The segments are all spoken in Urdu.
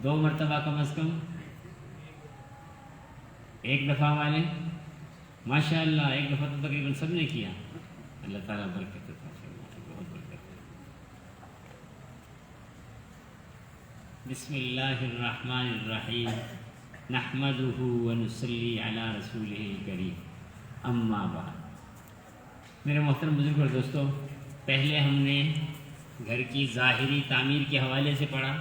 2 مرتبہ کم از کم، 1 دفعہ والے ماشاء اللہ 1 دفعہ تو تقریباً سب نے کیا. اللہ تعالیٰ برکت عطا فرمائے، بہت برکت. بسم اللہ الرحمن الرحیم نحمدہ ونصلی علی رسولہ الکریم، اما بعد. میرے محترم بزرگ اور دوستو، پہلے ہم نے گھر کی ظاہری تعمیر کے حوالے سے پڑھا،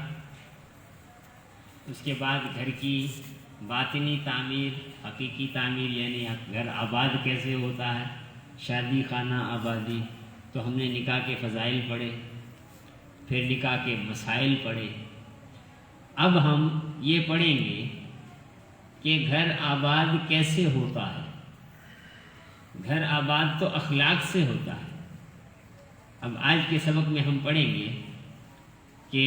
اس کے بعد گھر کی باطنی تعمیر، حقیقی تعمیر یعنی گھر آباد کیسے ہوتا ہے، شادی خانہ آبادی. تو ہم نے نکاح کے فضائل پڑھے، پھر نکاح کے مسائل پڑھے. اب ہم یہ پڑھیں گے کہ گھر آباد کیسے ہوتا ہے. گھر آباد تو اخلاق سے ہوتا ہے. اب آج کے سبق میں ہم پڑھیں گے کہ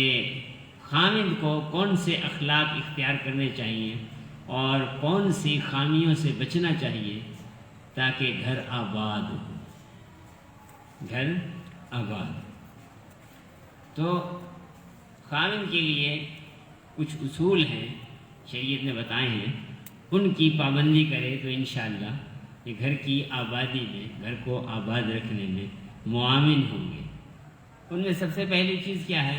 خامد کو کون سے اخلاق اختیار کرنے چاہیے اور کون سی خامیوں سے بچنا چاہیے تاکہ گھر آباد ہو. گھر آباد تو خامد کے لیے کچھ اصول ہیں شریعت نے بتائے ہیں، ان کی پابندی کرے تو انشاءاللہ یہ گھر کی آبادی میں، گھر کو آباد رکھنے میں معاون ہوں گے. ان میں سب سے پہلی چیز کیا ہے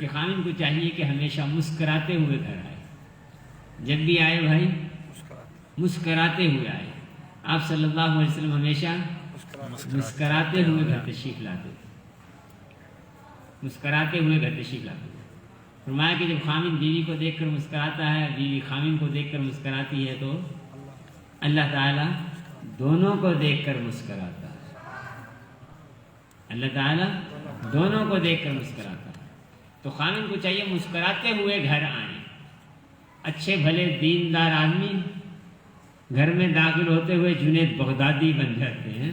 کہ خامد کو چاہیے کہ ہمیشہ مسکراتے ہوئے گھر آئے. جب بھی آئے بھائی مسکراتے ہوئے آئے. آپ صلی اللہ علیہ وسلم ہمیشہ مسکراتے ہوئے گھر تشریف لاتے تھے. مسکراتے ہوئے گھر تشریف لاتے تھے. فرمایا کہ جب خامد بیوی کو دیکھ کر مسکراتا ہے، بیوی خامد کو دیکھ کر مسکراتی ہے، تو اللہ تعالیٰ دونوں کو دیکھ کر مسکراتا ہے. اللہ تعالیٰ دونوں کو دیکھ کر مسکراتا ہے. تو خامد کو چاہیے مسکراتے ہوئے گھر آئیں. اچھے بھلے دیندار آدمی گھر میں داخل ہوتے ہوئے جنید بغدادی بن جاتے ہیں،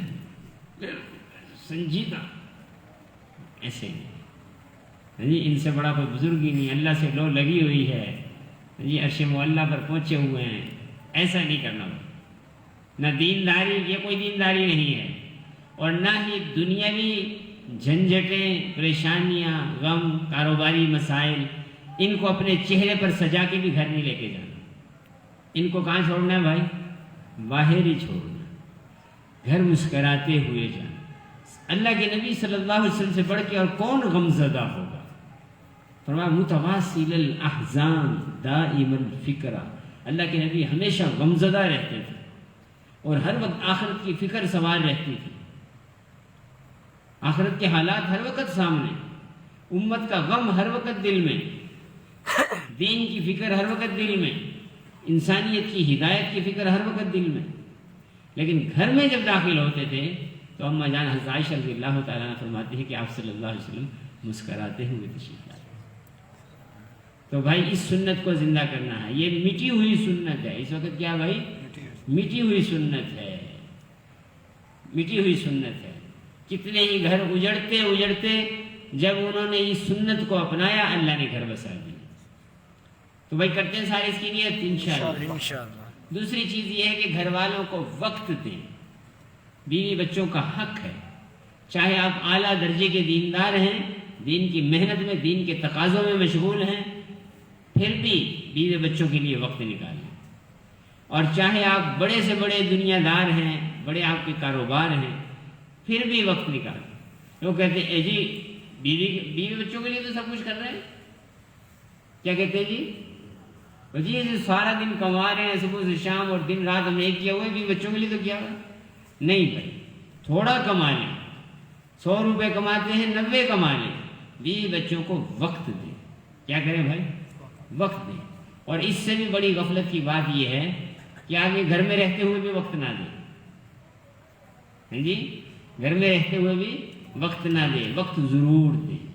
سنجیدہ ایسے ہی جی، ان سے بڑا کوئی بزرگ ہی نہیں، اللہ سے لو لگی ہوئی ہے جی، عرش معلیٰ پر پہنچے ہوئے ہیں. ایسا نہیں کرنا. نہ دینداری، یہ کوئی دینداری نہیں ہے، اور نہ ہی دنیاوی جھنجھٹیں، پریشانیاں، غم، کاروباری مسائل، ان کو اپنے چہرے پر سجا کے بھی گھر نہیں لے کے جانا. ان کو کہاں چھوڑنا ہے بھائی؟ باہر ہی چھوڑنا. گھر مسکراتے ہوئے جانا. اللہ کے نبی صلی اللہ علیہ وسلم سے بڑھ کے اور کون غم زدہ ہوگا؟ فرمایا متواصل الاحزان دائم الفکرہ. اللہ کے نبی ہمیشہ غمزدہ رہتے تھے اور ہر وقت آخرت کی فکر سوار رہتی تھی. آخرت کے حالات ہر وقت سامنے، امت کا غم ہر وقت دل میں، دین کی فکر ہر وقت دل میں، انسانیت کی ہدایت کی فکر ہر وقت دل میں. لیکن گھر میں جب داخل ہوتے تھے تو اما جان حضرت عائشہ رضی اللہ تعالیٰ عنہ فرماتی ہے کہ آپ صلی اللہ علیہ وسلم مسکراتے ہوئے تشریف لاتے. تو بھائی اس سنت کو زندہ کرنا ہے. یہ مٹی ہوئی سنت ہے اس وقت. کیا بھائی؟ مٹی ہوئی سنت ہے. مٹی ہوئی سنت ہے. کتنے ہی گھر اجڑتے اجڑتے جب انہوں نے اس سنت کو اپنایا، اللہ نے گھر بسا دی. تو بھائی کرتے ہیں سارے اس کی نیت انشاءاللہ. دوسری چیز یہ ہے کہ گھر والوں کو وقت دیں. بیوی بچوں کا حق ہے، چاہے آپ اعلیٰ درجے کے دیندار ہیں، دین کی محنت میں، دین کے تقاضوں میں مشغول ہیں، پھر بھی بیوی بچوں کے لیے وقت نکالیں. اور چاہے آپ بڑے سے بڑے دنیا دار ہیں، بڑے آپ کے کاروبار ہیں، پھر بھی وقت نکالیں. لوگ کہتے ہیں اے جی بیوی بچوں کے لیے تو سب کچھ کر رہے ہیں. کیا کہتے ہیں جی یہ سارا دن کما رہے ہیں، صبح سے شام، اور دن رات ہم نے ایک کیا ہوا ہے، بیوی بچوں کے لیے تو کیا ہوا ہے. نہیں بھائی، تھوڑا کما لیں. 100 روپے کماتے ہیں 90 کما لیں. بیوی بچوں کو وقت دیں. کیا کریں بھائی؟ وقت دیں. اور اس سے بھی بڑی غفلت کی بات یہ ہے کہ آگے گھر میں رہتے ہوئے بھی وقت نہ دیں. جی گھر میں رہتے ہوئے بھی وقت نہ دیں. وقت ضرور دیں.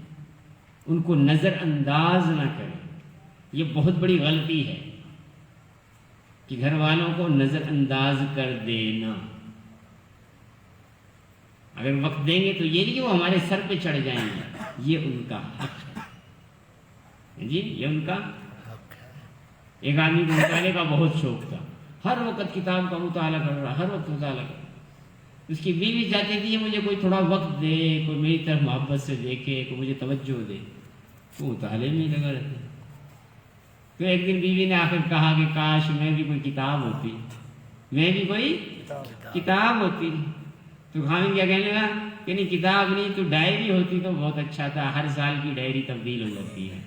ان کو نظر انداز نہ کریں. یہ بہت بڑی غلطی ہے کہ گھر والوں کو نظر انداز کر دینا. اگر وقت دیں گے تو یہ نہیں کہ وہ ہمارے سر پہ چڑھ جائیں گے. یہ ان کا حق ہے جی، یہ ان کا حق ہے. ایک آدمی کو مطالعے کا بہت شوق تھا، ہر وقت کتاب کا مطالعہ کر رہا، ہر وقت مطالعہ کر رہا. اس کی بیوی چاہتی تھی مجھے کوئی تھوڑا وقت دے، کوئی میری طرف محبت سے دیکھے، کوئی مجھے توجہ دے. وہ مطالعے میں لگا رہتا. تو ایک دن بیوی نے آخر کہا کہ کاش میں بھی کوئی کتاب ہوتی، میں بھی کوئی کتاب ہوتی. تو خامد کیا کہنے لگا کہ نہیں کتاب نہیں تو ڈائری ہوتی تو بہت اچھا تھا، ہر سال کی ڈائری تبدیل ہو جاتی ہے.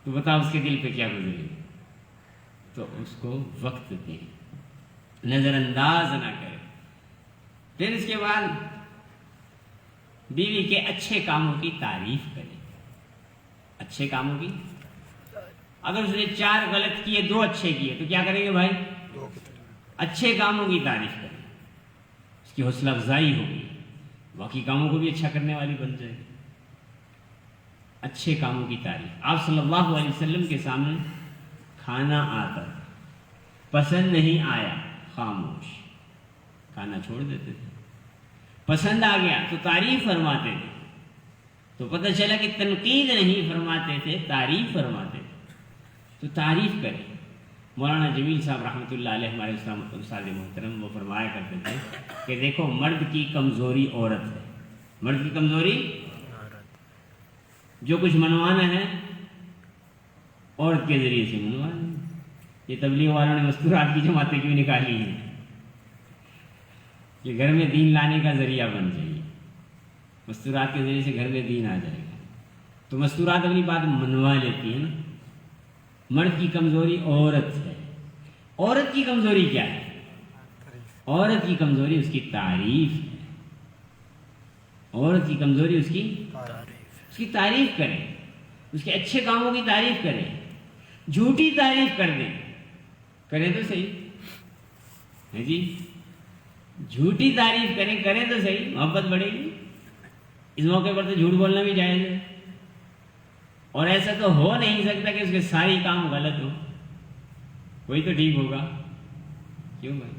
تو بتاؤ اس کے دل پہ کیا گزرے. تو اس کو وقت دیں، نظر انداز نہ کرے. پھر اس کے بعد بیوی کے اچھے کاموں کی تعریف کرے. اچھے کاموں کی، اگر اس نے 4 غلط کیے 2 اچھے کیے تو کیا کریں گے بھائی؟ اچھے کاموں کی تعریف کریں، اس کی حوصلہ افزائی ہوگی، باقی کاموں کو بھی اچھا کرنے والی بن جائے. اچھے کاموں کی تعریف. آپ صلی اللہ علیہ وسلم کے سامنے کھانا آتا، پسند نہیں آیا خاموش، کھانا چھوڑ دیتے تھے. پسند آ گیا تو تعریف فرماتے تھے. تو پتہ چلا کہ تنقید نہیں فرماتے تھے، تعریف فرماتے تھے. تو تعریف کریں. مولانا جمیل صاحب رحمۃ اللہ علیہ ہمارے استاد محترم وہ فرمایا کرتے تھے کہ دیکھو مرد کی کمزوری عورت ہے. مرد کی کمزوری جو کچھ منوانا ہے عورت کے ذریعے سے منوانا ہے. یہ تبلیغ والوں نے مستورات کی جماعتیں کیوں نکالی ہیں کہ گھر میں دین لانے کا ذریعہ بن جائے. مستورات کے ذریعے سے گھر میں دین آ جائے گا. تو مستورات اپنی بات منوا لیتی ہیں نا. مرد کی کمزوری عورت ہے. عورت کی کمزوری کیا ہے؟ عورت کی کمزوری اس کی تعریف ہے. عورت کی کمزوری اس کی تعریف کریں، اس کے اچھے کاموں کی تعریف کریں. جھوٹی تعریف کر دیں، کریں تو صحیح ہے جی. جھوٹی تعریف کریں تو صحیح، محبت بڑھے گی. اس موقع پر تو جھوٹ بولنا بھی جائز ہے. اور ایسا تو ہو نہیں سکتا کہ اس کے ساری کام غلط ہو، کوئی تو ٹھیک ہوگا. کیوں بھائی؟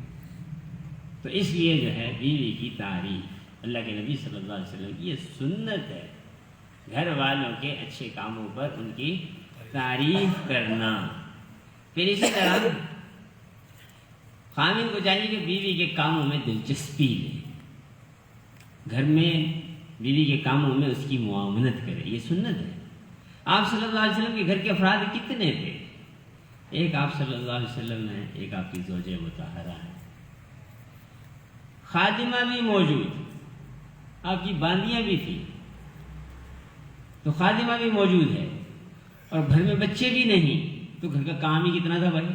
تو اس لیے جو ہے بیوی کی تعریف، اللہ کے نبی صلی اللہ علیہ وسلم کی یہ سنت ہے، گھر والوں کے اچھے کاموں پر ان کی تعریف کرنا. پھر اسی طرح خامن کو چاہیے کہ بیوی کے کاموں میں دلچسپی لے، گھر میں بیوی کے کاموں میں اس کی معاونت کرے. یہ سنت ہے. آپ صلی اللہ علیہ وسلم کے گھر کے افراد کتنے تھے؟ ایک آپ صلی اللہ علیہ وسلم ہے، ایک آپ کی زوجہ مطہرہ ہے، خادمہ بھی موجود، آپ کی باندیاں بھی تھیں تو خادمہ بھی موجود ہے، اور گھر میں بچے بھی نہیں تو گھر کا کام ہی کتنا تھا بھائی.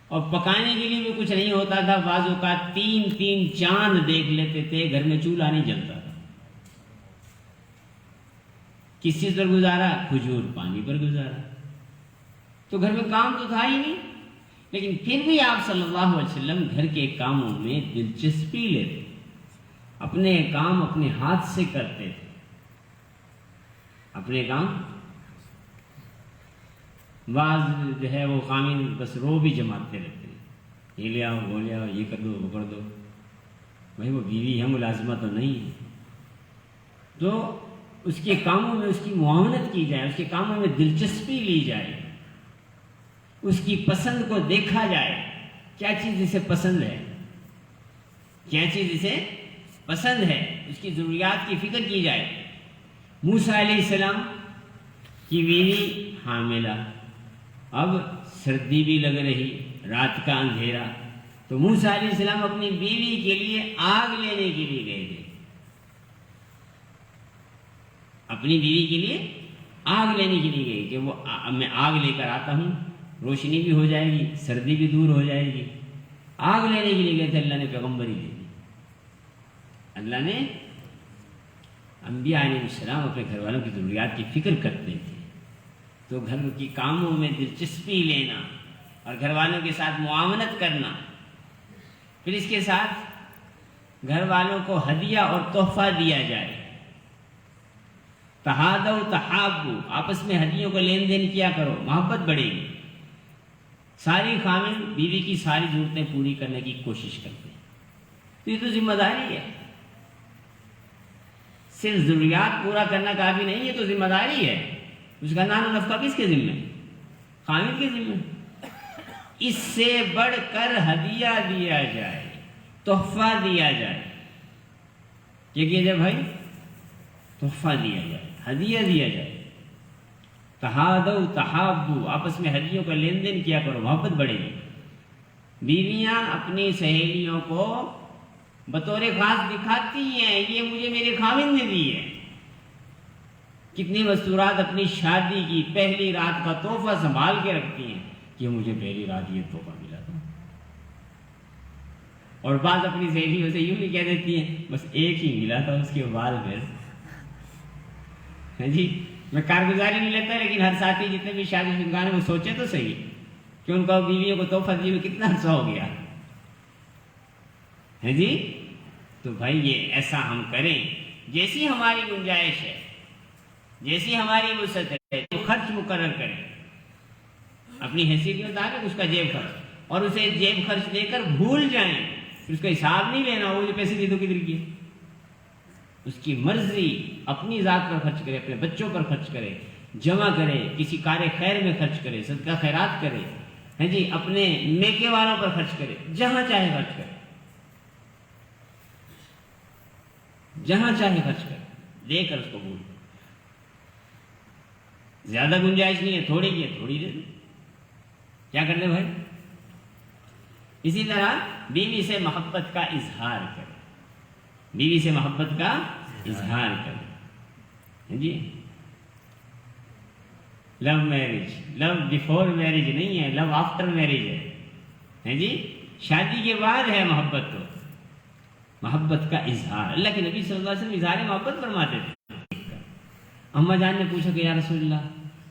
اور پکانے کے لیے بھی کچھ نہیں ہوتا تھا. بعض اوقات 3 چاند دیکھ لیتے تھے، گھر میں چولہا نہیں جلتا تھا. کس چیز پر گزارا؟ کھجور پانی پر گزارا. تو گھر میں کام تو تھا ہی نہیں، لیکن پھر بھی آپ صلی اللہ علیہ وسلم گھر کے کاموں میں دلچسپی لیتے، اپنے کام اپنے ہاتھ سے کرتے تھے. اپنے کام بعض جو ہے وہ خامن بس رو بھی جماتے رہتے ہیں، یہ لے آؤ وہ لے آؤ، یہ کر دو وہ کر دو. بھائی وہ بیوی ہے، ملازمہ تو نہیں ہے. تو اس کے کاموں میں اس کی معاونت کی جائے، اس کے کاموں میں دلچسپی لی جائے، اس کی پسند کو دیکھا جائے. کیا چیز اسے پسند ہے، کیا چیز اسے پسند ہے، اس کی ضروریات کی فکر کی جائے. موسیٰ علیہ السلام کی بیوی حاملہ، اب سردی بھی لگ رہی، رات کا اندھیرا، تو موسیٰ علیہ السلام اپنی بیوی کے لیے آگ لینے کے لیے گئے تھے. اپنی بیوی کے لیے آگ لینے کے لیے گئے کہ وہ میں آگ لے کر آتا ہوں، روشنی بھی ہو جائے گی، سردی بھی دور ہو جائے گی. آگ لینے کے لیے گئے تھے. اللہ نے پیغمبری دے دی. اللہ نے انبیاء علیہ السلام اپنے گھر والوں کی ضروریات کی فکر کرتے تھے. تو گھر کی کاموں میں دلچسپی لینا اور گھر والوں کے ساتھ معاونت کرنا. پھر اس کے ساتھ گھر والوں کو ہدیہ اور تحفہ دیا جائے. تہادوا تحابوا، آپس میں ہدیوں کو لین دین کیا کرو، محبت بڑھے گی. ساری خامن بیوی کی ساری ضرورتیں پوری کرنے کی کوشش کرتے ہیں. تو یہ تو ذمہ داری ہے. صرف ضروریات پورا کرنا کافی نہیں، یہ تو ذمہ داری ہے. اس کا نان و نفقہ کس کے ذمہ؟ خامن کے ذمہ. اس سے بڑھ کر ہدیہ دیا جائے، تحفہ دیا جائے. یہ کیا جائے بھائی؟ تحفہ دیا جائے، ہدیہ دیا جائے. تہادو تحابو، آپس میں ہدیوں کا لین دین کیا کرو، محبت بڑھے گی۔ بیویاں اپنی سہیلیوں کو بطور خاص دکھاتی ہیں، یہ مجھے میرے خاوند نے دی ہے۔ کتنی مستورات اپنی شادی کی پہلی رات کا تحفہ سنبھال کے رکھتی ہیں کہ مجھے پہلی رات یہ تحفہ ملا تھا، اور بعض اپنی سہیلیوں سے یوں بھی کہہ دیتی ہیں بس ایک ہی ملا تھا، اس کے بال میں جی میں کارگزاری نہیں لیتا، لیکن ہر ساتھی جتنے بھی شادی شدہ ہیں وہ سوچے تو صحیح کہ ان کو بیویوں کو تحفہ دیے ہوئے کتنا عرصہ ہو گیا ہے جی۔ تو بھائی یہ ایسا ہم کریں جیسی ہماری گنجائش ہے، جیسی ہماری وسعت ہے، تو خرچ مقرر کریں اپنی حیثیت کے مطابق، اس کا جیب خرچ، اور اسے جیب خرچ دے کر بھول جائیں، پھر اس کا حساب نہیں لینا وہ جو پیسے دے دو کدھر کیے۔ اس کی مرضی اپنی ذات پر خرچ کرے، اپنے بچوں پر خرچ کرے، جمع کرے، کسی کار خیر میں خرچ کرے، صدقہ خیرات کرے، ہے جی، اپنے میکے والوں پر خرچ کرے، جہاں چاہے خرچ کرے، جہاں چاہے خرچ کرے، دے کر اس کو بھول۔ زیادہ گنجائش نہیں ہے، تھوڑی کی ہے، تھوڑی دے دو، کیا کر دے بھائی۔ اسی طرح بیوی سے محبت کا اظہار کرے، بیوی سے محبت کا اظہار کرے جی۔ لو میرج، لو بیفور میرج نہیں ہے، لو آفٹر میرج ہے جی، شادی کے بعد ہے محبت، تو محبت کا اظہار۔ اللہ کے نبی صلی اللہ علیہ وسلم اظہار محبت فرماتے تھے۔ اماں جان نے پوچھا کہ یا رسول اللہ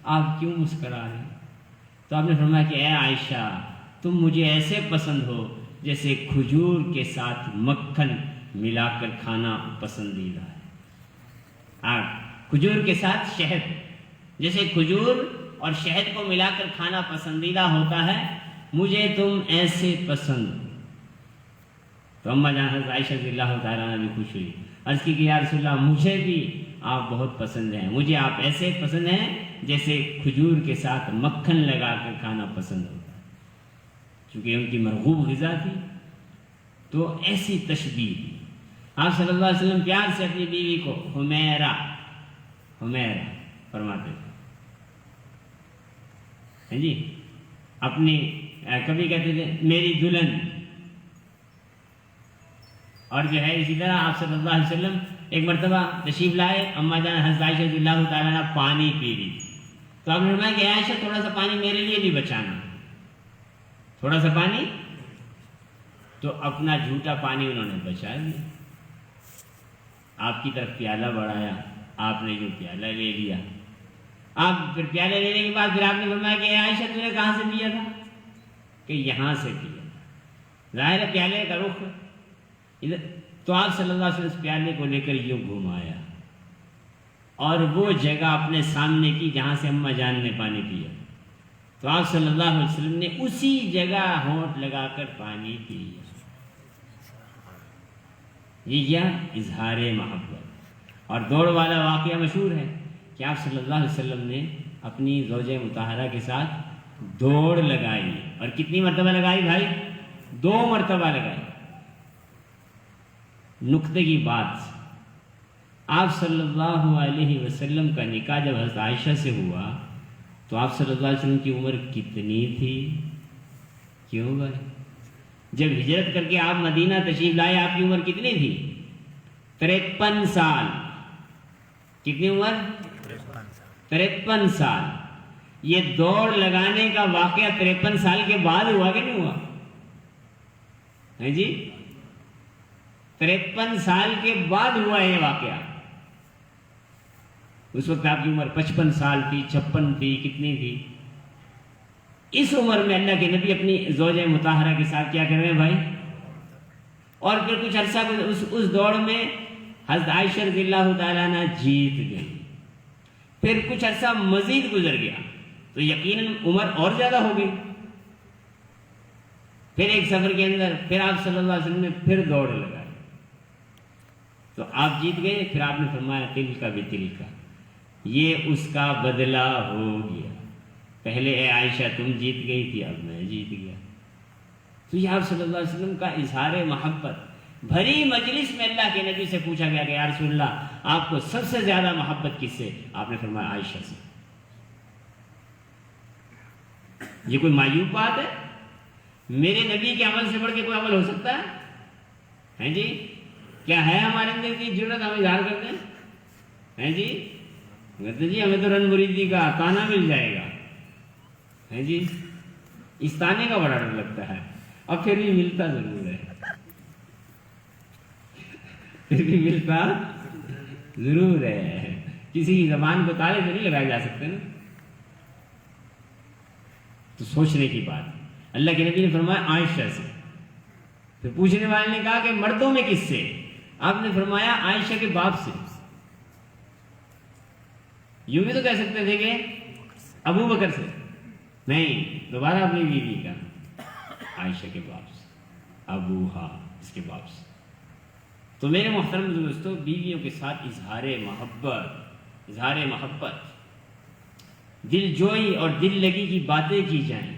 آپ کیوں مسکرا رہے ہیں؟ تو آپ نے فرمایا کہ اے عائشہ تم مجھے ایسے پسند ہو جیسے کھجور کے ساتھ مکھن ملا کر کھانا پسندیدہ ہے۔ کھجور کے ساتھ شہد، جیسے کھجور اور شہد کو ملا کر کھانا پسندیدہ ہوتا ہے، مجھے تم ایسے پسند ہو۔ تو اماں جان حضرت عائشہ رضی اللہ تعالیٰ عنہ بھی خوش ہوئی، عرض کی کہ یا رسول اللہ مجھے بھی آپ بہت پسند ہیں، مجھے آپ ایسے پسند ہیں جیسے کھجور کے ساتھ مکھن لگا کر کھانا پسند ہوتا ہے۔ چونکہ ان کی مرغوب غذا تھی تو ایسی تشبیہ دی۔ آپ صلی اللہ علیہ وسلم پیار سے اپنی بیوی کو حمیرہ فرماتے تھے جی، اپنی کبھی کہتے تھے میری دلہن، اور جو ہے اسی طرح آپ صلی اللہ علیہ وسلم ایک مرتبہ تشریف لائے، اماں جان حضرت عائشہ رضی اللہ تعالیٰ عنہ پانی پی رہی، تو آپ نے فرمایا کہ عائشہ تھوڑا سا پانی میرے لیے بھی بچانا، تھوڑا سا پانی، تو اپنا جھوٹا پانی انہوں نے بچا لیا، آپ کی طرف پیالہ بڑھایا، آپ نے جو پیالہ لے لیا، آپ پھر پیالہ لینے کے بعد پھر آپ نے فرمایا کہ عائشہ تم نے کہاں سے پیا تھا؟ کہ یہاں سے پیا تھا، ظاہر ہے پیالے کا رخ ادھر، تو آپ صلی اللہ علیہ وسلم اس پیالے کو لے کر یوں گھمایا، اور وہ جگہ اپنے سامنے کی جہاں سے اماں جان نے پانی پیا، تو آپ صلی اللہ علیہ وسلم نے اسی جگہ ہونٹ لگا کر پانی پیا۔ یہ کیا؟ اظہار محبت۔ اور دوڑ والا واقعہ مشہور ہے کہ آپ صلی اللہ علیہ وسلم نے اپنی زوجہ مطہرہ کے ساتھ دوڑ لگائی، اور کتنی مرتبہ لگائی بھائی؟ 2 مرتبہ لگائی۔ نقطے کی بات، آپ صلی اللہ علیہ وسلم کا نکاح جب حضرت عائشہ سے ہوا تو آپ صلی اللہ علیہ وسلم کی عمر کتنی تھی؟ کیوں بھائی؟ جب ہجرت کر کے آپ مدینہ تشریف لائے آپ کی عمر کتنی تھی؟ 53 سال۔ کتنی عمر؟ 53 سال۔ یہ دوڑ لگانے کا واقعہ 53 سال کے بعد ہوا کہ نہیں ہوا؟ ہے جی، 53 سال کے بعد ہوا یہ واقعہ۔ اس وقت آپ کی عمر 55 سال تھی، 56 تھی، کتنی تھی؟ اس عمر میں اللہ کے نبی اپنی زوجہ مطہرہ کے ساتھ کیا کر رہے ہیں بھائی؟ اور پھر کچھ عرصہ اس دوڑ میں حضرت عائشہ رضی اللہ تعالیٰ عنہ جیت گئی، پھر کچھ عرصہ مزید گزر گیا تو یقیناً عمر اور زیادہ ہو گئی۔ پھر ایک سفر کے اندر پھر آپ صلی اللہ علیہ وسلم نے پھر دوڑ لگائی تو آپ جیت گئے۔ پھر آپ نے فرمایا تل کا بھی تل کا، یہ اس کا بدلہ ہو گیا، پہلے اے عائشہ تم جیت گئی تھی، اب میں جیت گیا۔ تو یہ آپ صلی اللہ علیہ وسلم کا اظہار محبت۔ بھری مجلس میں اللہ کے نبی سے پوچھا گیا کہ یا رسول اللہ آپ کو سب سے زیادہ محبت کس سے؟ آپ نے فرمایا عائشہ سے۔ یہ کوئی معیوب بات ہے؟ میرے نبی کے عمل سے بڑھ کے کوئی عمل ہو سکتا ہے جی؟ کیا ہے ہمارے اندر کی ضرورت ہم اظہار کرتے ہیں جی؟ کہتے جی ہمیں تو رن مریدی کا تانا مل جائے گا ہے جی، اس تانے کا بڑا ڈر لگتا ہے، اب پھر بھی ملتا ضرور ہے، پھر بھی ملتا ضرور ہے، کسی کی زبان کو تالے سے نہیں لگائے جا سکتے نا، تو سوچنے کی بات۔ اللہ کے نبی نے فرمایا عائشہ سے، پھر پوچھنے والے نے کہا کہ مردوں میں کس سے؟ آپ نے فرمایا عائشہ کے باپ سے۔ یوں بھی تو کہہ سکتے تھے کہ ابو بکر سے، نہیں، دوبارہ اپنی بیوی کا، عائشہ کے باپ سے، ابوہا، اس کے باپ سے۔ تو میرے محترم دوستو، بیویوں کے ساتھ اظہار محبت، دل جوئی اور دل لگی کی باتیں کی جائیں۔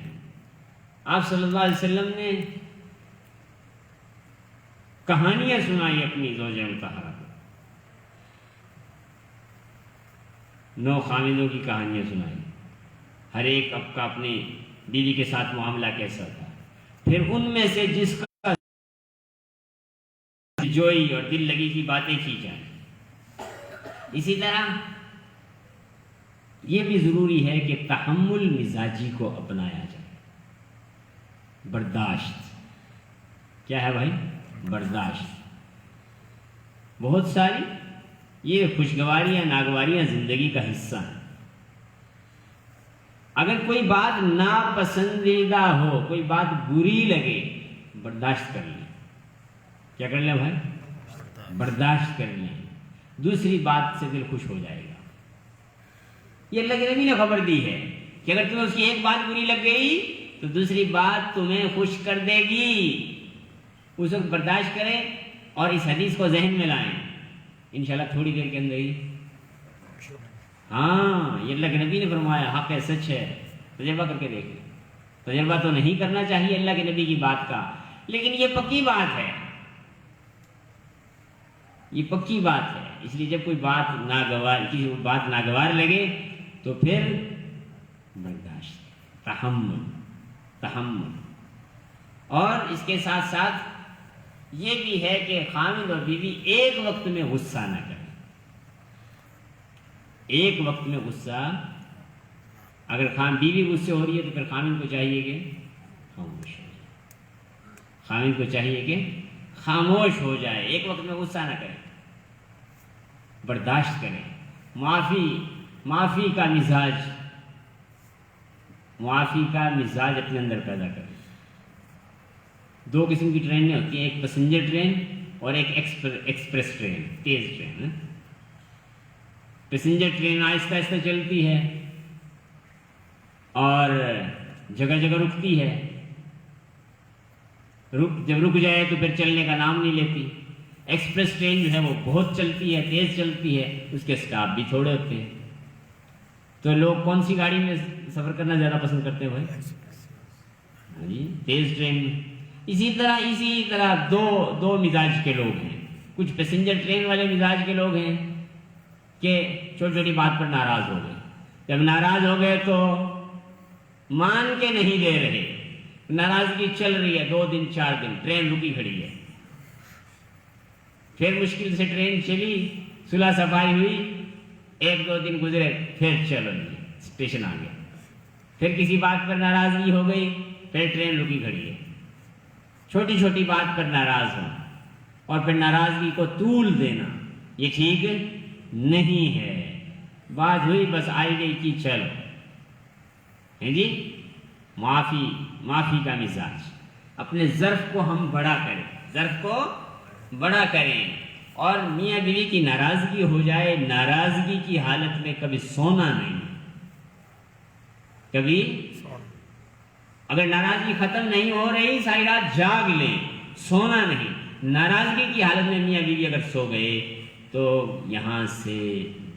آپ صلی اللہ علیہ وسلم نے کہانیاں سنائی اپنی زوجہ مطہرہ کو، 9 خامدوں کی کہانیاں سنائی، ہر ایک اب کا اپنی بیوی کے ساتھ معاملہ کیسا تھا، پھر ان میں سے جس کا جوئی اور دل لگی کی باتیں کی جائیں۔ اسی طرح یہ بھی ضروری ہے کہ تحمل مزاجی کو اپنایا جائے، برداشت، کیا ہے بھائی؟ برداشت۔ بہت ساری یہ خوشگواریاں ناگواریاں زندگی کا حصہ ہیں۔ اگر کوئی بات ناپسندیدہ ہو، کوئی بات بری لگے، برداشت کر لیں۔ کیا کر لیں بھائی؟ برداشت کر لیں، دوسری بات سے دل خوش ہو جائے گا۔ یہ اللہ کے نبی نے خبر دی ہے کہ اگر تمہیں اس کی ایک بات بری لگ گئی تو دوسری بات تمہیں خوش کر دے گی، اس وقت برداشت کریں اور اس حدیث کو ذہن میں لائیں، انشاءاللہ تھوڑی دیر کے اندر ہی۔ ہاں، یہ اللہ کے نبی نے فرمایا، حق ہے، سچ ہے، تجربہ کر کے دیکھ لیں۔ تجربہ تو نہیں کرنا چاہیے اللہ کے نبی کی بات کا، لیکن یہ پکی بات ہے، یہ پکی بات ہے۔ اس لیے جب کوئی بات ناگوار، کسی بات ناگوار لگے تو پھر برداشت، تحمل۔ اور اس کے ساتھ ساتھ یہ بھی ہے کہ خامد اور بیوی ایک وقت میں غصہ نہ کریں۔ ایک وقت میں غصہ، اگر بیوی غصے ہو رہی ہے تو پھر خامد کو چاہیے کہ خاموش ہو جائے، خامد کو چاہیے کہ خاموش ہو جائے، ایک وقت میں غصہ نہ کریں، برداشت کریں، معافی کا مزاج اپنے اندر پیدا کریں۔ 2 قسم کی ٹرینیں ہوتی ہیں، ایک پیسنجر ٹرین اور ایک ایکسپریس ٹرین، تیز ٹرین۔ پیسنجر ٹرین آہستہ آہستہ چلتی ہے اور جگہ جگہ رکتی ہے، جب رک جائے تو پھر چلنے کا نام نہیں لیتی۔ ایکسپریس ٹرین جو ہے وہ بہت چلتی ہے، تیز چلتی ہے، اس کے اسٹاپ بھی تھوڑے ہوتے ہیں۔ تو لوگ کون سی گاڑی میں سفر کرنا زیادہ پسند کرتے ہیں بھائی؟ ہاں جی، تیز ٹرین میں۔ اسی طرح دو مزاج کے لوگ ہیں، کچھ پیسنجر ٹرین والے مزاج کے لوگ ہیں کہ چھوٹی چھوٹی بات پر ناراض ہو گئے، جب ناراض ہو گئے تو مان کے نہیں دے رہے، ناراضگی چل رہی ہے 2 دن 4 دن، ٹرین رکی کھڑی ہے، پھر مشکل سے ٹرین چلی، صلح صفائی ہوئی، 1-2 دن گزرے، پھر چلو اسٹیشن آ گیا، پھر کسی بات پر ناراضگی ہو گئی، پھر ٹرین رکی کھڑی ہے۔ چھوٹی چھوٹی بات پر ناراض ہوں اور پھر ناراضگی کو طول دینا، یہ ٹھیک نہیں ہے۔ بات ہوئی، بس آئی گئی کی چلو، ہیں جی، معافی کا مزاج۔ اپنے ظرف کو ہم بڑا کریں، اور میاں بیوی کی ناراضگی ہو جائے، ناراضگی کی حالت میں کبھی سونا نہیں، کبھی اگر ناراضگی ختم نہیں ہو رہی ساری رات جاگ لیں، سونا نہیں۔ ناراضگی کی حالت میں میاں بیوی اگر سو گئے تو یہاں سے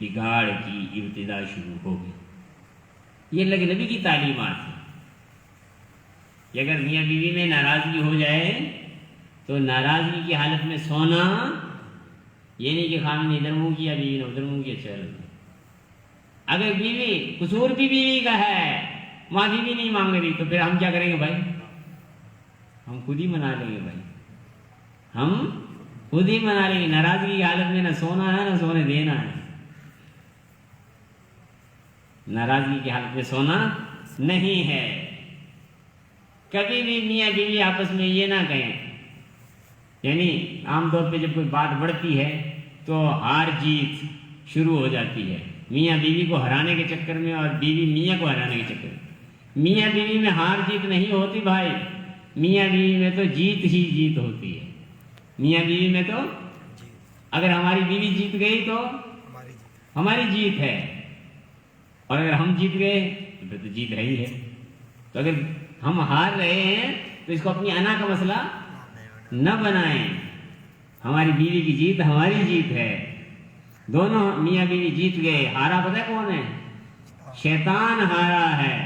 بگاڑ کی ابتدا شروع ہو گئی۔ یہ اللہ کے نبی کی تعلیمات ہیں کہ اگر میاں بیوی میں ناراضگی ہو جائے تو ناراضگی کی حالت میں سونا، یہ نہیں کہ خامد نے ادھر منہ کیا، بیوی نے ادھر منہ کیا، چل۔ اگر بیوی، قصور بھی بیوی کا ہے معافی بھی نہیں مانگ رہی، تو پھر ہم کیا کریں گے بھائی؟ ہم خود ہی منا لیں گے بھائی، ہم خود ہی منا لیں گے۔ ناراضگی کی حالت میں نہ سونا ہے نہ سونے دینا ہے، ناراضگی کی حالت میں سونا نہیں ہے۔ کبھی بھی میاں بیوی آپس میں یہ نہ کہیں، یعنی عام طور پہ جب کوئی بات بڑھتی ہے تو ہار جیت شروع ہو جاتی ہے، میاں بیوی کو ہرانے کے چکر میں اور بیوی میاں کو ہرانے کے چکر میں۔ میاں بیوی میں ہار جیت نہیں ہوتی بھائی، میاں بیوی میں تو جیت ہی جیت ہوتی ہے۔ میاں بیوی میں تو اگر ہماری بیوی جیت گئی تو ہماری جیت ہے، اور اگر ہم جیت گئے تو پھر تو جیت ہے ہی ہے۔ تو اگر ہم ہار رہے ہیں تو اس کو اپنی انا کا مسئلہ نہ بنائیں، ہماری بیوی کی جیت ہماری جیت ہے، دونوں میاں بیوی جیت گئے۔ ہارا پتہ ہے کون ہے؟ شیطان ہارا ہے۔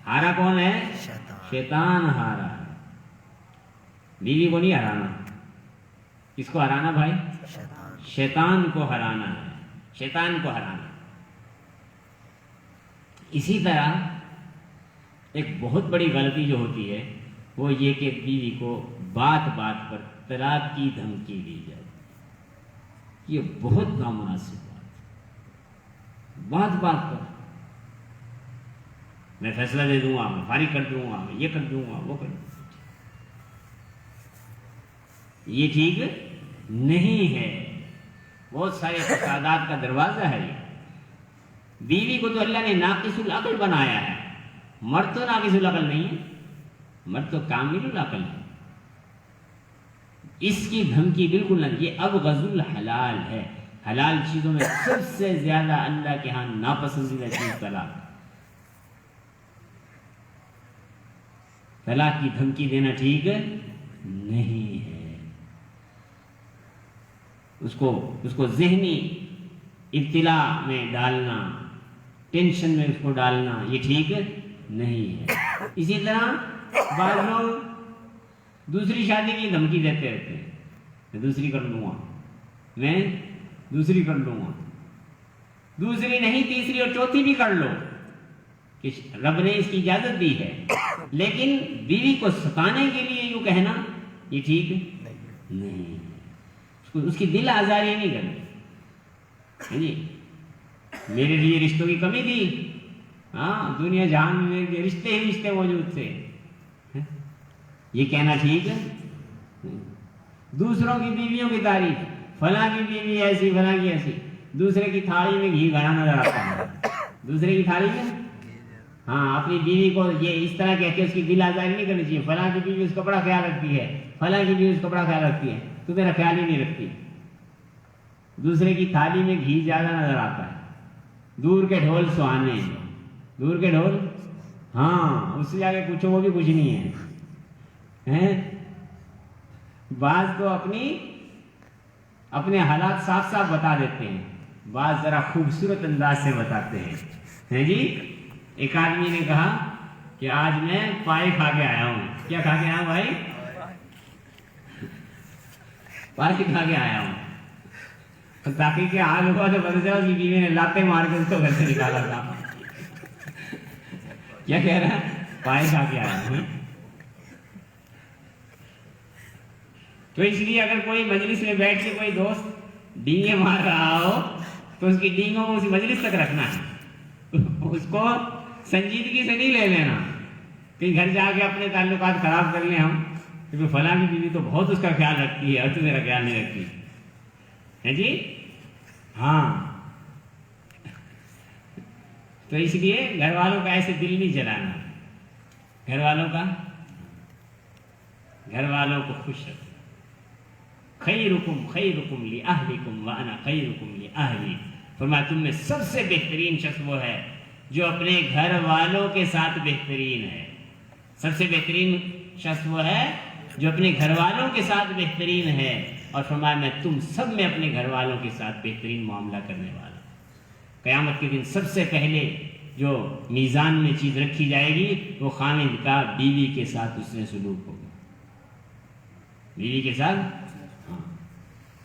ہارا کون ہے؟ شیطان ہارا ہے۔ بیوی کو نہیں ہرانا، کس کو ہرانا بھائی؟ شیطان کو ہرانا ہے، شیطان کو ہرانا۔ اسی طرح ایک بہت بڑی غلطی جو ہوتی ہے وہ یہ کہ بیوی کو بات بات پر طلاق کی دھمکی دی جائے، یہ بہت نامناسب بات بات پر میں فیصلہ دے دوں گا، میں فارغ کر دوں گا، میں یہ کر دوں گا، وہ کر دوں گا، یہ ٹھیک نہیں ہے۔ بہت سارے فسادات کا دروازہ ہے یہ۔ بیوی کو تو اللہ نے ناقص العقل بنایا ہے، مرد تو ناقص العقل نہیں ہے، مرد تو کامل العقل ہے۔ اس کی دھمکی بالکل نہیں، یہ ابغض الحلال ہے۔ حلال چیزوں میں سب سے زیادہ اللہ کے ہاں ناپسندیدہ چیز طلاق۔ طلاق کی دھمکی دینا ٹھیک نہیں ہے، اس کو ذہنی ابتلا میں ڈالنا، ٹینشن میں اس کو ڈالنا، یہ ٹھیک نہیں ہے۔ اسی طرح بعض لوگ دوسری شادی کی دھمکی دیتے رہتے ہیں، میں دوسری کر لوں گا، میں دوسری کر لوں گا، دوسری نہیں تیسری اور چوتھی بھی کر لو، کہ رب نے اس کی اجازت دی ہے، لیکن بیوی کو ستانے کے لیے یوں کہنا یہ ٹھیک نہیں، اس کی دل آزاری نہیں کرنی جی۔ میرے لیے رشتوں کی کمی تھی، ہاں دنیا جہان میں رشتے ہی رشتے موجود تھے، یہ کہنا ٹھیک ہے۔ دوسروں کی بیویوں کی تعریف، فلاں کی بیوی ایسی، فلاں کی ایسی، دوسرے کی تھالی میں گھی گھڑا نظر آتا ہے، دوسرے کی تھالی میں، ہاں اپنی بیوی کو یہ اس طرح کہہ کے اس کی دل آزاری نہیں کرنی چاہیے، فلاں کی بیوی اس کا بڑا خیال رکھتی ہے، فلاں کی بیوی اس کا بڑا خیال رکھتی ہے، تو میرا خیال ہی نہیں رکھتی۔ دوسرے کی تھالی میں گھی زیادہ نظر آتا ہے، دور کے ڈھول سہانے، دور کے ڈھول، ہاں اس سے جا کے پوچھو وہ بھی کچھ نہیں ہے۔ بعض تو اپنے حالات صاف صاف بتا دیتے ہیں، بعض ذرا خوبصورت انداز سے بتاتے ہیں جی۔ ایک آدمی نے کہا کہ آج میں پائے کھا کے آیا ہوں۔ کیا کھا کے آیا ہوں بھائی؟ پائے کھا کے آیا ہوں۔ تاکہ کہ حال ہوا تو پتہ چلا اس کی بیوی نے لاتے مار کے اس کو گھر سے نکالا تھا۔ کیا کہہ رہا ہے؟ پائے کھا کے آیا ہوں۔ تو اس لیے اگر کوئی مجلس میں بیٹھ کے کوئی دوست ڈینگے مار رہا ہو تو اس کی ڈینگوں کو اسی مجلس تک رکھنا ہے، اس کو سنجیدگی سے نہیں لے لینا کہ گھر جا کے اپنے تعلقات خراب کر لیں ہم، کیونکہ فلاں کی بیوی تو بہت اس کا خیال رکھتی ہے اور تو میرا خیال نہیں رکھتی ہے جی۔ ہاں تو اس لیے گھر والوں کا ایسے دل نہیں جلانا، گھر والوں کو خوش رکھنا۔ خیرکم خیرکم لأہلکم وانا خیرکم لأہلی، فرمایا تم میں سب سے بہترین شخص وہ ہے جو اپنے گھر والوں کے ساتھ بہترین ہے، سب سے بہترین شخص وہ ہے جو اپنے گھر والوں کے ساتھ بہترین ہے، اور فرمایا میں تم سب میں اپنے گھر والوں کے ساتھ بہترین معاملہ کرنے والا۔ قیامت کے دن سب سے پہلے جو میزان میں چیز رکھی جائے گی وہ خامد کا بیوی کے ساتھ اس نے سلوک ہوگا، بیوی کے ساتھ۔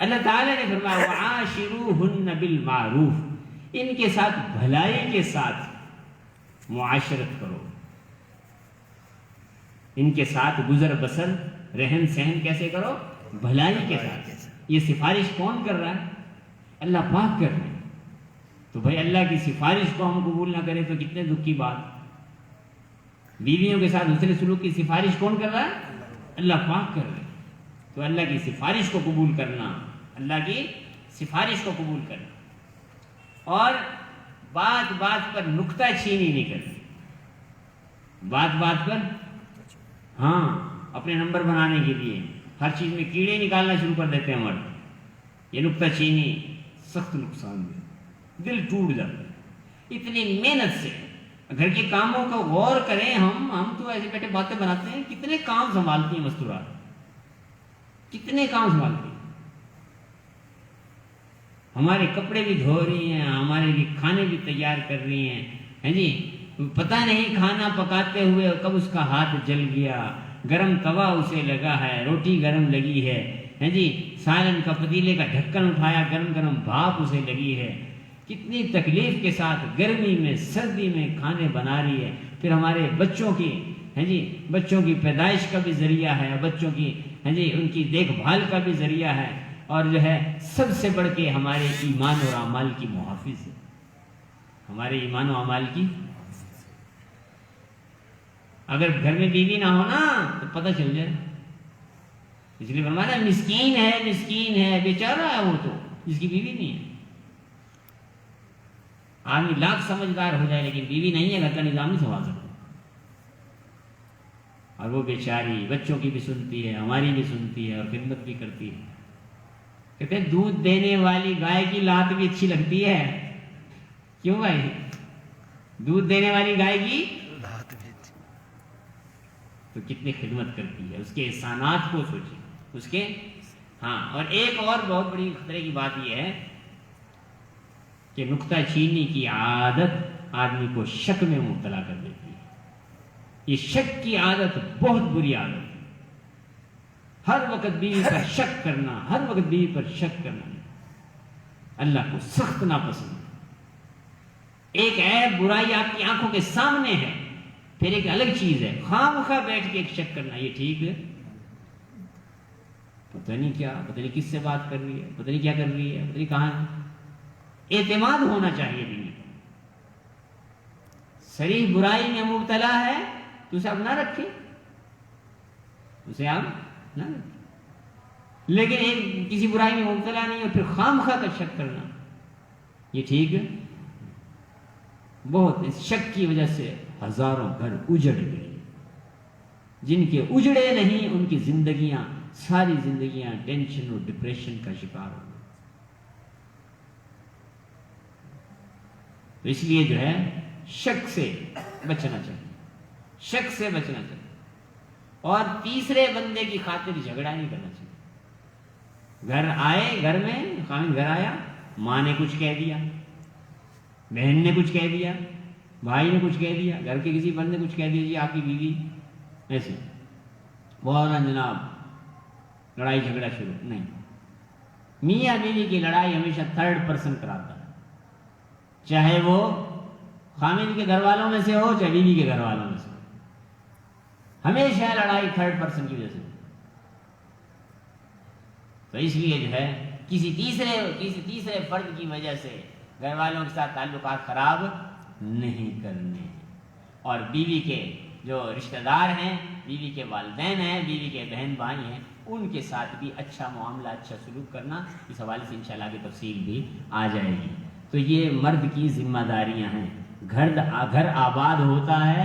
اللہ تعالیٰ نے فرمایا وعاشروہن بالمعروف، ان کے ساتھ بھلائی کے ساتھ معاشرت کرو، ان کے ساتھ گزر بسر رہن سہن کیسے کرو؟ بھلائی کے ساتھ۔ یہ سفارش کون کر رہا ہے؟ اللہ پاک کر رہے ہیں۔ تو بھائی اللہ کی سفارش کو ہم قبول نہ کریں تو کتنے دکھ کی بات۔ بیویوں کے ساتھ حسن سلوک کی سفارش کون کر رہا ہے؟ اللہ پاک کر رہے ہیں۔ تو اللہ کی سفارش کو قبول کرنا، اللہ کی سفارش کو قبول کرنا، اور بات بات پر نکتہ چینی نہیں کرنی۔ بات بات پر اپنے نمبر بنانے کے لیے ہر چیز میں کیڑے نکالنا شروع کر دیتے ہیں مرد۔ یہ نکتہ چینی سخت نقصان دہ، دل ٹوٹ جاتا ہے۔ اتنی محنت سے گھر کے کاموں کو غور کریں، ہم تو ایسے بیٹھے باتیں بناتے ہیں، کتنے کام سنبھالتی ہیں مستورات، کتنے کام سنبھالتی ہیں۔ ہمارے کپڑے بھی دھو رہی ہیں، ہمارے لیے کھانے بھی تیار کر رہی ہیں، جی پتہ نہیں کھانا پکاتے ہوئے کب اس کا ہاتھ جل گیا، گرم توا اسے لگا ہے، روٹی گرم لگی ہے جی، سالن کا پتیلے کا ڈھکن اٹھایا، گرم گرم بھاپ اسے لگی ہے، کتنی تکلیف کے ساتھ گرمی میں سردی میں کھانے بنا رہی ہے۔ پھر ہمارے بچوں کی بچوں کی پیدائش کا بھی ذریعہ ہے، بچوں کی ان کی دیکھ بھال کا بھی ذریعہ ہے، اور جو ہے سب سے بڑھ کے ہمارے ایمان اور اعمال کی محافظ ہے، ہمارے ایمان و اعمال کی۔ اگر گھر میں بیوی نہ ہو نا تو پتہ چل جائے، اس لیے فرمایا مسکین ہے بیچارہ ہے وہ تو جس کی بیوی نہیں ہے۔ آدمی لاکھ سمجھدار ہو جائے لیکن بیوی نہیں ہے، گھر کا نظام نہیں سنبھال سکتا، اور وہ بیچاری بچوں کی بھی سنتی ہے، ہماری بھی سنتی ہے، اور خدمت بھی کرتی ہے۔ کہتے ہیں دودھ دینے والی گائے کی لات بھی اچھی لگتی ہے۔ کیوں بھائی؟ دودھ دینے والی گائے کی تو کتنی خدمت کرتی ہے، اس کے احسانات کو سوچیں، اس کے اور ایک اور بہت بڑی خطرے کی بات یہ ہے کہ نکتہ چینی کی عادت آدمی کو شک میں مبتلا کر دیتی ہے۔ یہ شک کی عادت بہت بری عادت ہے، ہر وقت بیوی پر شک کرنا، ہر وقت بیوی پر شک کرنا اللہ کو سخت ناپسند ہے۔ ایک عیب برائی آپ کی آنکھوں کے سامنے ہے، پھر ایک الگ چیز ہے خواہ مخواہ بیٹھ کے ایک شک کرنا، یہ ٹھیک ہے؟ پتہ نہیں کس سے بات کر رہی ہے، پتہ نہیں کیا کر رہی ہے، پتہ نہیں کہاں ہے۔ اعتماد ہونا چاہیے بیوی کو۔ صریح برائی میں مبتلا ہے تو اسے آپ نہ رکھیں، اسے آپ نہ رکھیں، لیکن ایک کسی برائی میں مبتلا نہیں اور پھر خواہ مخواہ کا شک کرنا، یہ ٹھیک ہے؟ بہت اس شک کی وجہ سے ہزاروں گھر اجڑ گئے، جن کے اجڑے نہیں ان کی زندگیاں، ساری زندگیاں ٹینشن اور ڈپریشن کا شکار ہو گئی۔ تو اس لیے جو ہے شک سے بچنا چاہیے، شک سے بچنا چاہیے، اور تیسرے بندے کی خاطر جھگڑا نہیں کرنا چاہیے۔ گھر آئے، گھر میں خامد گھر آیا، ماں نے کچھ کہہ دیا، بہن نے کچھ کہہ دیا، بھائی نے کچھ کہہ دیا، گھر کے کسی بندے نے کچھ کہہ دیا، جی آپ کی بیوی ایسے فوراً جناب لڑائی جھگڑا شروع نہیں۔ میاں بیوی کی لڑائی ہمیشہ تھرڈ پرسن کراتا ہے، چاہے وہ خامد کے گھر والوں میں سے ہو چاہے بیوی کے گھر والوں میں سے ہو، ہمیشہ لڑائی تھرڈ پرسن کی وجہ سے۔ تو اس لیے جو ہے کسی تیسرے فرد کی وجہ سے گھر والوں کے ساتھ تعلقات خراب نہیں کرنے، اور بیوی کے جو رشتہ دار ہیں، بیوی کے والدین ہیں، بیوی کے بہن بھائی ہیں، ان کے ساتھ بھی اچھا معاملہ، اچھا سلوک کرنا۔ اس حوالے سے انشاءاللہ آگے تفصیل بھی آ جائے گی۔ تو یہ مرد کی ذمہ داریاں ہیں۔ گھر آباد ہوتا ہے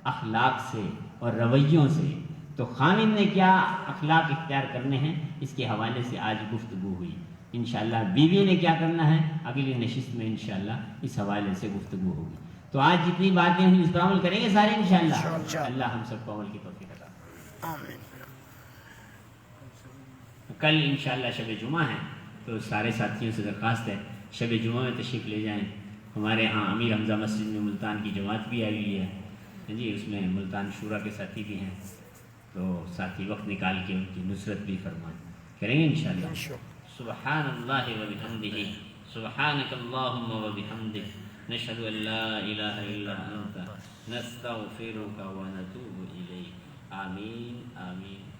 اخلاق سے اور رویوں سے، تو خامد نے کیا اخلاق اختیار کرنے ہیں، اس کے حوالے سے آج گفتگو ہوئی۔ انشاءاللہ بیوی نے کیا کرنا ہے، اگلی نشست میں انشاءاللہ اس حوالے سے گفتگو ہوگی۔ تو آج جتنی باتیں ہوئی اس پر عمل کریں گے سارے انشاءاللہ۔ اللہ ہم سب کو عمل کی توفیق عطا فرمائے۔ آمین۔ کل انشاءاللہ شب جمعہ ہے، تو سارے ساتھیوں سے درخواست ہے شب جمعہ میں تشریف لے جائیں۔ ہمارے ہاں امیر حمزہ مسجد میں ملتان کی جماعت بھی آئی ہوئی ہے جی، اس میں ملتان شورا کے ساتھی بھی ہیں، تو ساتھی وقت نکال کے ان کی نصرت بھی فرمائیں، کریں گے انشاءاللہ۔ سبحان اللہ و بحمدہ، سبحانک اللہم و بحمدک، نشہد ان لا الہ الا انت، نستغفرک و نتوب الیک۔ آمین آمین.